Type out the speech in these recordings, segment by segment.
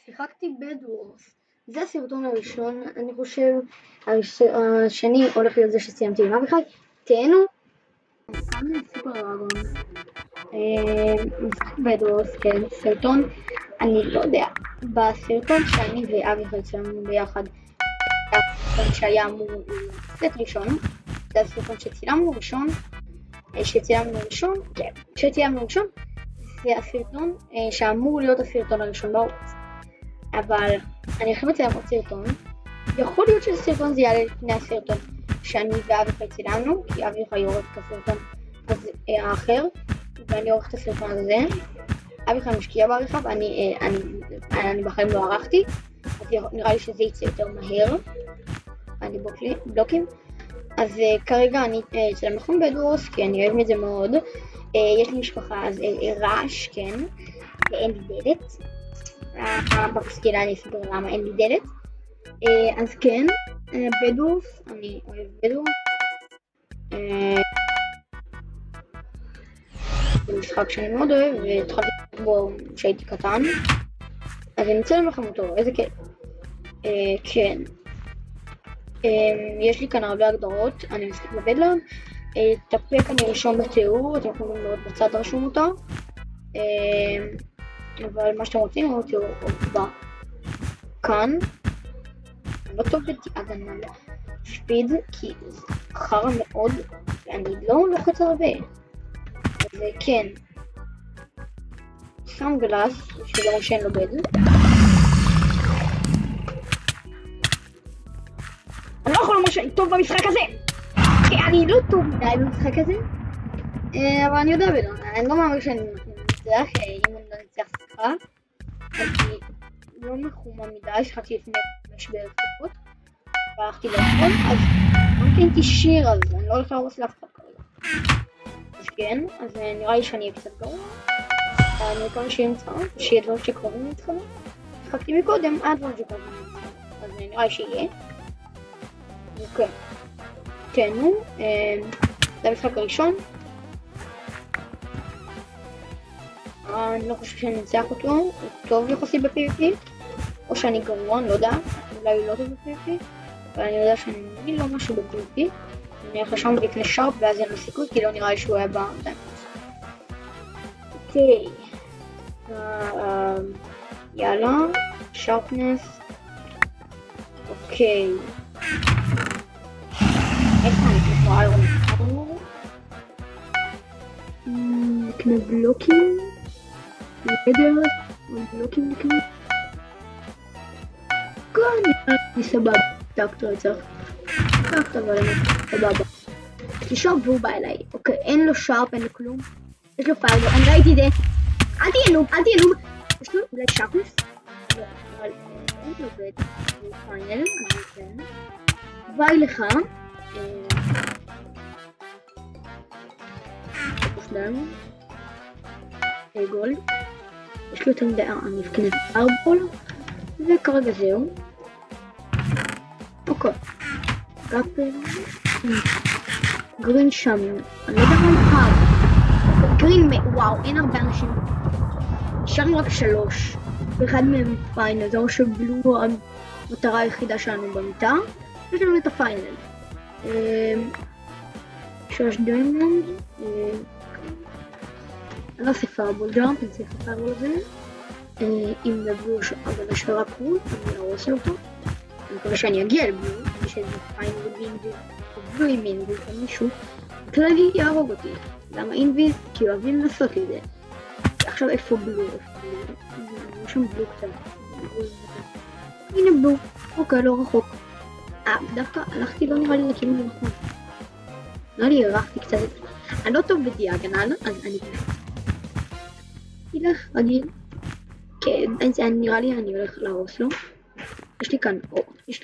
שיחקתי בדוורס. זה הסרטון הראשון, אני חושב. השני הולך להיות זה שסיימתי עם אביחי. תהנו. כאן סופר דרגון. משחק בדוורס, כן, סרטון, אני לא יודע. בסרטון שאני ואביחי צילמנו ביחד, הסרטון שהיה אמור לצאת ראשון, זה הסרטון שצילמנו ראשון, זה הסרטון שאמור להיות הסרטון הראשון בערוץ. אבל אני הולכת לציין עוד סרטון. יכול להיות שהסרטון זה יעלה לפני הסרטון שאני ואביחי צילמנו, כי אביחי עורך את הסרטון האחר ואני עורך את הסרטון הזה. אביחי משקיע בעריכה ואני בחיים לא ערכתי, אז נראה לי שזה יצא יותר מהר. אני בלוקים. אז כרגע אני אצלם נכון בדוורס, כי אני אוהב את זה מאוד. יש לי משפחה, אז רעש, כן, ואין לי דלת. בפסקילה אני אספר למה אין לי דלת. אז כן, בדוורס, אני אוהב בדוורס. זה משחק שאני מאוד אוהב, והתחלתי בו כשהייתי קטן. אז אני אצלם לכם אותו, איזה כיף. כן. יש לי כאן הרבה הגדרות, אני משחק בבדלנד. את הפק אני רשום בתיאור, אתם יכולים לראות בצד רשום אותו. אבל מה שאתם רוצים לראות תיאור כאן. אני לא טוב בהגנה ספיד, כי זה חרא מאוד, ואני לא לוחץ הרבה. אז כן. שם גלס, שגם שאין לו בד. אני לא יכול לומר שאני טוב במשחק הזה, כי אני לא טוב מדי במשחק הזה, אבל אני יודע בלון. אני לא מאמר שאני נצליח, אם אני לא נצליח שיחה, אני לא מחומה מדי, שחקתי לפני 5 בערך דקות, והלכתי לאכול, אז ממתנתי שיר, אז אני לא הולך להרוס לאף אחד כרגע. אז כן, אז נראה לי שאני אהיה קצת גרוע, אני מקווה שיהיה דברים שקרובים להתחלה. שחקתי מקודם, דברים שקרובים להתחלה, אז נראה לי שיהיה. אוקיי, תהנו, זה המשחק הראשון. אני לא חושב שאני אנצח אותו, הוא טוב יחסי ב-PvP, או שאני גרוע, אני לא יודע, אולי הוא לא טוב ב-PvP, אבל אני יודע שאני לא משהו ב-PvP. אני אלך לשם ויקנה שרפ ואז אין לו סיכוי, כי לא נראה לי שהוא היה בדיימונד. אוקיי, יאללה, שרפנס. אוקיי, איפה אני כמו איירון ארמור? נקנה בלוקים, בלוקים נקנה. כאן נראה לי סבבה, טקטור צריך טקטור, אבל אני סבבה. יש לי שרפ והוא בא אליי. אוקיי, אין לו שרפ, אין לו כלום. יש לו פיירבול, אני ראיתי את זה. אל תהיה נוב. יש לו אולי שרפנס? לא, אבל אין לו בית. הוא פיינל, אני אתן. ביי לך. שלנו גולד, יש לו את המדעה, אני אבקנה פיירבול, וכרגע זהו. אוקיי, גאפל, גרין שם, אני לא יודע מה מחר, גרין, וואו, אין הרבה אנשים, נשארנו רק 3, ואחד מהם פיינל, זה אומר שבלו המטרה היחידה שלנו במיטה, יש לנו את הפיינל. 3 דיימונד, אני לא עושה פיירבול ג'אמפ, אני צריך פיירבול הזה. אם לבלו אבל השברה קרול, אני לא עושה אותו. אני מקווה שאני אגיע לבלו, יש איזה פיינל בינג'י, או בלו עם אינביז, או מישהו. כללי יהרוג אותי. למה אינביז? כי אוהבים לעשות לי זה. עכשיו איפה בלו? יש שם בלו קטן. הנה בלו. אוקיי, לא רחוק. דווקא הלכתי, לא נראה לי לכיוון נכון. נראה לי הרחתי קצת. אני לא טוב בדיאגונל, אז אני אלך רגיל. כן, נראה לי אני הולך להרוס לו. יש לי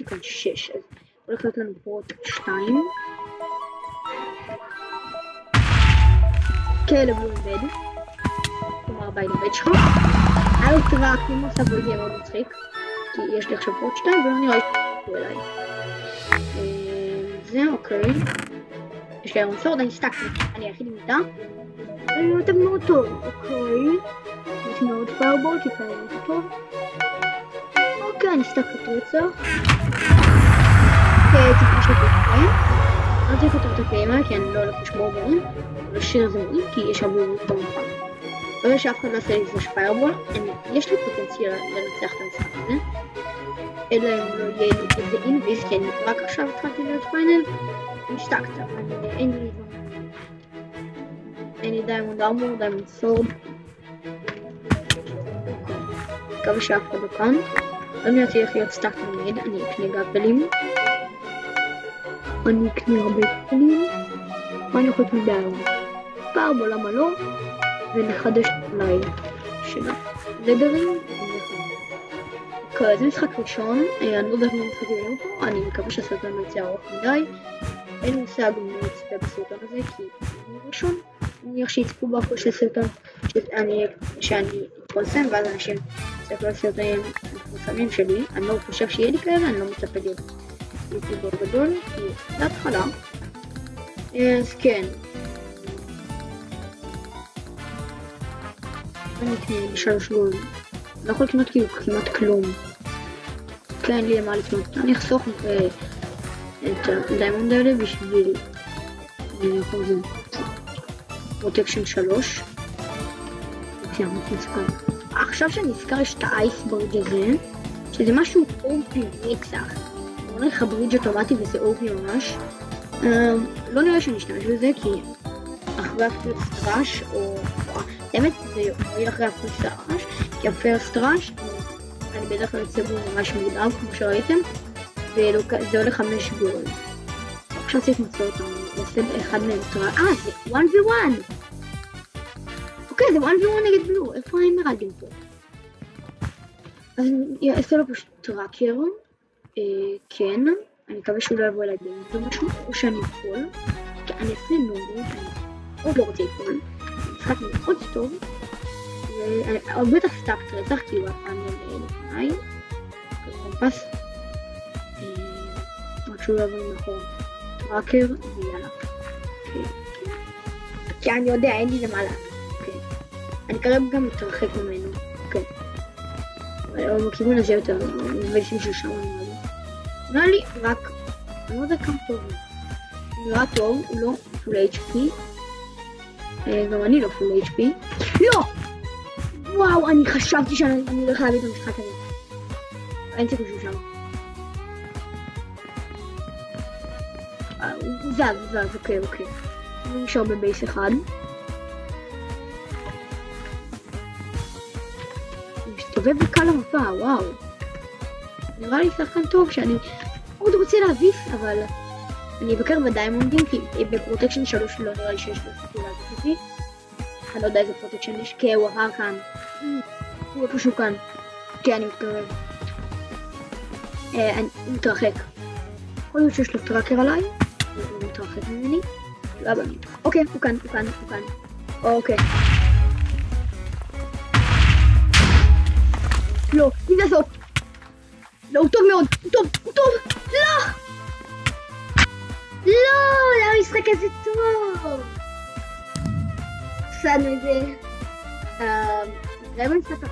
כאן 6, אז הולך להיות לנו פה 2. כלב הוא עובד. כלומר ביי לבד שלך. היה לו טראק, אם הוא עושה בו יהיה מאוד מצחיק. כי יש לי עכשיו פה 2 ולא נראה לי שהוא אליי. זה אוקיי. יש לי איירון סורד, אני סטאקתי, אני היחיד עם מיטה. אני נותן מאוד טוב, אוקיי. יש מאוד פיירבול, כי פיירבול זה טוב. אני סטקת רצח. טיפה של פיתוחים. לא צריך יותר את הקיימה כי אני לא הולך לשמור בהם. לשיר זה מועיל כי יש הרבה מאוד במובן. ברגע שאף אחד לא עושה לי פלאש פיירבול, יש לי פוטנציאל לנצח את המשחק הזה. אלא אם לא יהיה לי איזה אינביז, כי אני רק עכשיו התחלתי להיות פיינל. השתקת, אין לי דיימונד ארמור, דיימונד סורד. מקווה שאף אחד לא כאן. אני רוצה להיות סטאק תמיד, אני אקנה גפלים. אני אקנה הרבה גפלים. מה אני יכולת מדיימונד? פיירבול, למה לא? ונחדש אולי שלה. לדרים. זה משחק ראשון, אני לא יודעת מה משחקים היום פה, אני מקווה שהסרטון לא יצא ארוך מדי. אין לי מושג אם אני אצפה בסרטון הזה, כי הוא ראשון. אני מניח שיצפו באחור של סרטון שאני אתפרסם, ואז אנשים יצפו לסרטונים מפורסמים שלי. אני לא חושב שיהיה לי כאלה, אני לא מצפה להיות יוטיובר גדול, כי זה התחלה. אז כן. אני אקנה ב3 גולד. לא יכול לקנות כאילו כמעט כלום. כן, אין לי למה לקנות. אני אחסוך את הדיימונד האלה בשביל פרוטקשן 3. עכשיו שנזכר יש את האייסבורד הזה, שזה משהו אופי רצח. בוא נלך ברידג' אוטומטי וזה אופי ממש. לא נראה שאני אשתמש בזה כי אחרי הפרסט ראש, או האמת זה מועיל אחרי הפרסט ראש, כי הפרסט ראש אני בדרך כלל יוצא בו ממש מוקדם כמו שראיתם, וזה עולה 5 גולד. עכשיו צריך למצוא אותם, נעשה אחד מהם טראק. זה 1v1! אוקיי, זה 1v1 נגד בלו, איפה האמרלדים פה? אז אני אעשה לו פשוט טראקר. כן, אני מקווה שהוא לא יבוא אליי זה משהו, או שאני אפול, כי אני אעשה נוגד, אני עוד לא רוצה לפול. משחק מאוד טוב, ואני בטח סטאקט רצח, כי הוא הפעם לפניי. קומפס. רק שהוא לא יבוא נכון. טראקר, ויאללה. כי אני יודע, אין לי למעלה. אני קרב גם מתרחק ממנו. אבל בכיוון הזה יותר, אני מבין של שם נראה לי. נראה לי רק, אני לא יודע כמה טוב הוא. נראה טוב, הוא לא פול HP. גם אני לא פול HP. לא! וואו, אני חשבתי שאני הולך להביא את המשחק הזה. אין סיכוי שהוא שם. הוא זז, אוקיי. הוא נשאר בבייס אחד. הוא מסתובב בקל המפה, וואו. נראה לי שחקן טוב שאני עוד רוצה להביס, אבל אני אבקר בדיימונדים, כי בפרוטקשן 3 לא נראה לי שיש לו סיכוי להביס אותי. אני לא יודע איזה פרוטקשן יש, כי הוא עבר כאן. הוא איפשהו כאן. כן, אני מתקרב. אני מתרחק. יכול להיות שיש לו טראקר עליי. הוא מתרחק ממני. לא בני. אוקיי, הוא כאן. אוקיי. לא, הנה זאת. לא, הוא טוב מאוד. הוא טוב. לא! למה המשחק הזה טוב? הפסדנו את זה. זה במשחק.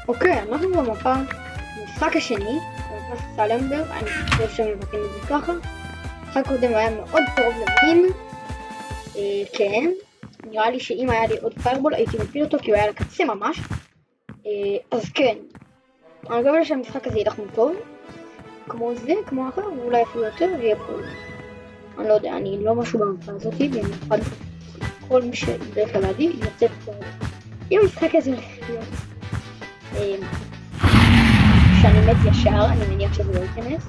אוקיי, אנחנו במפה. המשחק השני, במפה סלמברג, אני חושב שמבקרים את זה ככה. המשחק קודם היה מאוד טוב למין. כן, נראה לי שאם היה לי עוד פיירבול הייתי מפיל אותו כי הוא היה לקצה ממש. אז כן, אני מקווה שהמשחק הזה ילך טוב. כמו זה, כמו אחר, ואולי אפילו יותר ויהיה פה. אני לא יודע, אני לא משהו במפה הזאת, במיוחד כל מי שדרך כלל עדי יוצא פה. אם המשחק הזה הולך להיות שאני מת ישר, אני מניח שזה לא ייכנס.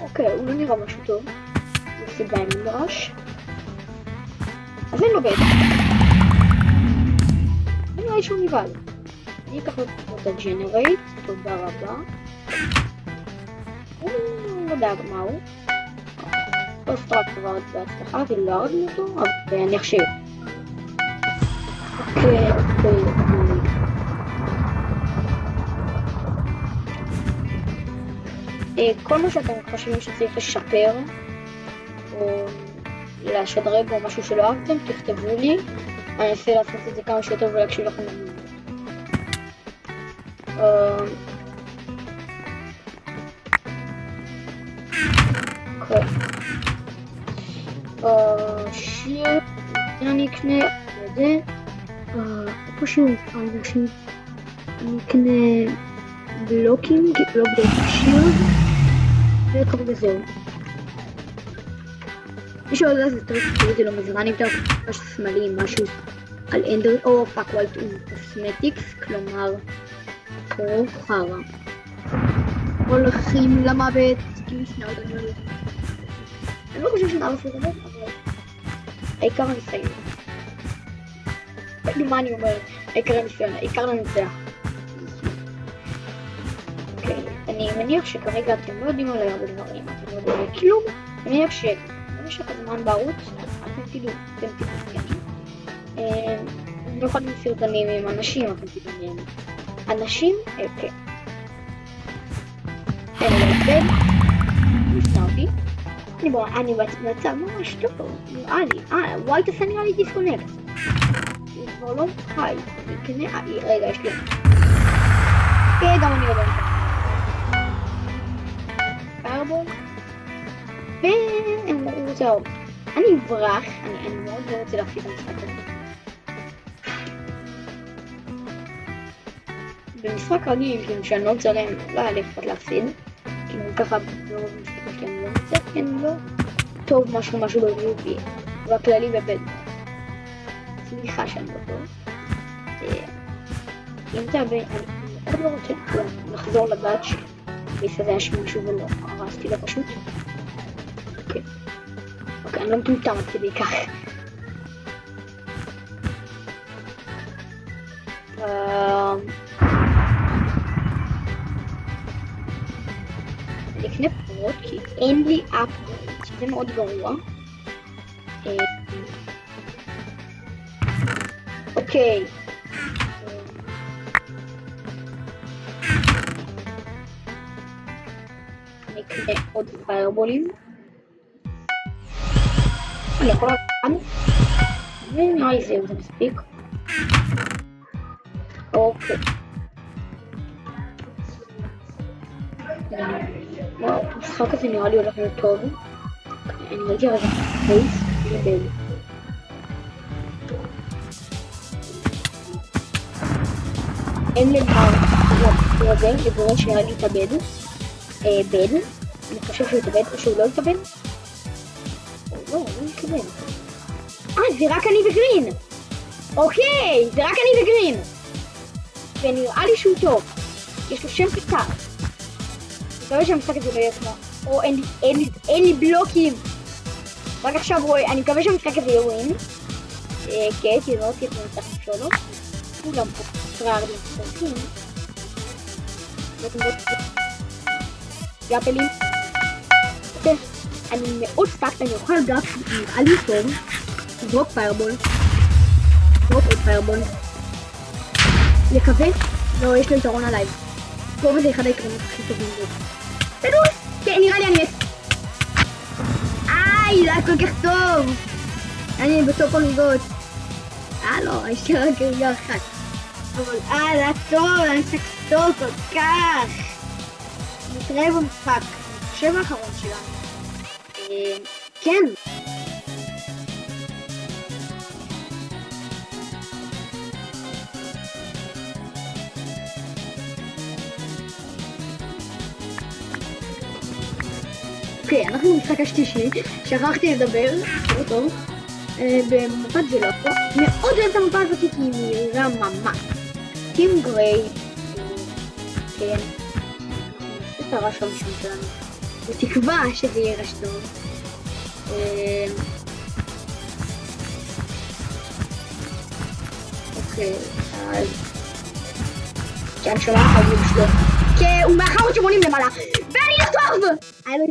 אוקיי, הוא לא נראה משהו טוב. הוא עושה דיימונד ראש. אז אין לו בטח. אני רואה שהוא נבהל. אני אקח את הג'נרייט, תודה רבה. הוא לא יודע מה הוא. פוסט רק כבר בהצלחה, ולא הרגנו אותו, אבל אני אחשב. אוקיי. כל מה שאתם חושבים שצריך לשפר או לשדרג או משהו שלא אהבתם, תכתבו לי. אני אנסה לעשות את זה כמה שיותר ולהקשיב לכם. שיר, אני אקנה את זה. איפה שיר? אני אקנה בלוקים, לא בלוקים, שיר. וכרגע זהו. מי שלא יודע זה טריק, זה לא מזרן יותר משהו שמאלי, משהו על אנדר, או פאקוולט וקוסמטיקס, כלומר פה חרא. הולכים למוות, כאילו שנאות, אני לא חושב שנאה בסרט הזה, אבל העיקר הניסיון. מה אני אומרת? העיקר הניסיון, העיקר לנצח. אוקיי, אני מניח שכרגע אתם לא יודעים עליי הרבה דברים, אתם לא יודעים עליי כלום. אני מניח שבמשך הזמן בערוץ, אתם תדעו, אתם תתעניינים. במיוחד בסרטונים עם אנשים, אתם תתעניינים. אנשים, כן. אין לי לבד, נשנא אותי. אני במצב ממש טוב, נראה לי. וואי, תעשה נראה לי דיסקונקט. הוא כבר לא חי, אני אקנה, רגע, יש לי. כן, גם אני עובד. פיירבול. וזהו. אני אברח, אני מאוד לא רוצה להפסיד במשחק הזה. במשחק רגיל, כאילו שאני לא רוצה להם, לא היה לי אכפת להפסיד. כאילו ככה ברוב המשחקים שלי אני לא רוצה, כי אני לא טוב משהו בריאותי. והכללי בבד. סליחה שאני לא טוב. אם אתה אני מאוד לא רוצה לחזור לדעת שבייס הזה היה שמשהו ולא הרסתי לו פשוט. אוקיי, אני לא מטומטם עד כדי כך. אני אקנה פרוט כי אין לי אפגרייד, שזה מאוד גרוע. אוקיי. אני אקנה עוד פיירבולים. אני יכול לעבוד. ונראה לי זהו, זה מספיק. אוקיי. וואו, המשחק הזה נראה לי הולך להיות טוב. אני ראיתי רגע פייס לבד. אין למה לזה, לגורם שנראה לי יתאבד. בד. אני חושב שהוא יתאבד או שהוא לא יתאבד. לא, הוא לא יתאבד. זה רק אני וגרין. אוקיי, זה רק אני וגרין. ונראה לי שהוא טוב. יש לו שם קצר. אני מקווה שהמשחק הזה לא יהיה כמו. או אין לי בלוקים. רק עכשיו רואה, אני מקווה שהמשחק הזה יהיה ווין. כן, כי לא תהיה כמו משחק שלו. הוא גם פה פרר למשחקים. גאפלים. אני מאוד סטאקט, אני אוכל גאפ, נראה לי טוב. דרופ פיירבול. דרופ עוד פיירבול. לקווה? לא, יש לו יתרון עליי. פה זה אחד היתרונות הכי טובים בו. תדעו! כן, נראה לי אני מת. זה היה כל כך טוב! אני בסוף הריגות. לא, יש לי רק רגע אחת. אבל זה היה טוב, אני משחק טוב כל כך. נתראה במשחק. השם האחרון שלנו. כן. אוקיי, אנחנו במשחק השלישי, שכחתי לדבר, לא טוב, במפת זה לא פה, מאוד אוהב את המפה הזאת כי היא מהירה ממש. טים גריי, כן, זה הרעש הראשון שלנו, בתקווה שזה יהיה רעש טוב. אוקיי, אז... כן, שומע לך בלי בשלו. כן, הוא מ-480 למעלה. ואני לא טוב! היה לו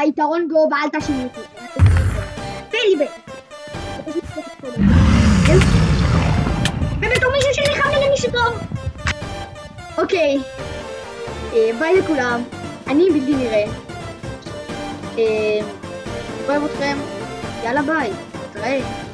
יתרון גובה, אל תאשימו אותי. תן לי בן. ובתור מישהו שנלחם לי למישהו טוב. אוקיי. ביי לכולם. אני בלתי נראה. אוהב אתכם, יאללה ביי, נתראה.